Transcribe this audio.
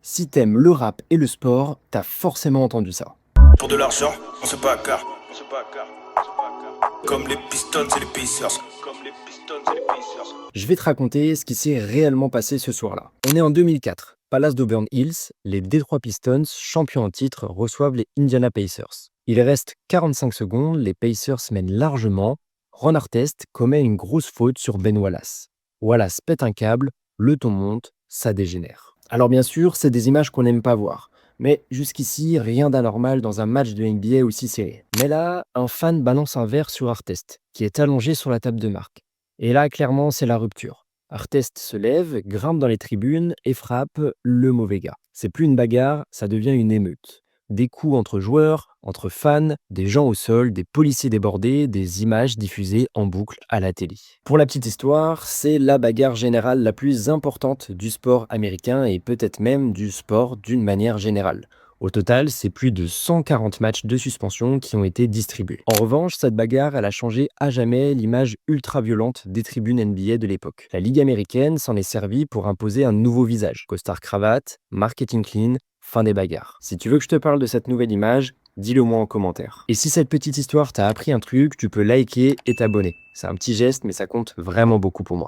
Si t'aimes le rap et le sport, t'as forcément entendu ça. Pour de l'argent, on se bagarre. Comme les Pistons et les Pacers. Je vais te raconter ce qui s'est réellement passé ce soir-là. On est en 2004. Palace d'Auburn Hills, les Detroit Pistons, champions en titre, reçoivent les Indiana Pacers. Il reste 45 secondes, les Pacers mènent largement. Ron Artest commet une grosse faute sur Ben Wallace. Wallace pète un câble, le ton monte, ça dégénère. Alors bien sûr, c'est des images qu'on n'aime pas voir. Mais jusqu'ici, rien d'anormal dans un match de NBA aussi serré. Mais là, un fan balance un verre sur Artest, qui est allongé sur la table de marque. Et là, clairement, c'est la rupture. Artest se lève, grimpe dans les tribunes et frappe le mauvais gars. C'est plus une bagarre, ça devient une émeute. Des coups entre joueurs, entre fans, des gens au sol, des policiers débordés, des images diffusées en boucle à la télé. Pour la petite histoire, c'est la bagarre générale la plus importante du sport américain et peut-être même du sport d'une manière générale. Au total, c'est plus de 140 matchs de suspension qui ont été distribués. En revanche, cette bagarre, elle a changé à jamais l'image ultra-violente des tribunes NBA de l'époque. La Ligue américaine s'en est servie pour imposer un nouveau visage. Costard-cravate, marketing clean, fin des bagarres. Si tu veux que je te parle de cette nouvelle image, dis-le moi en commentaire. Et si cette petite histoire t'a appris un truc, tu peux liker et t'abonner. C'est un petit geste, mais ça compte vraiment beaucoup pour moi.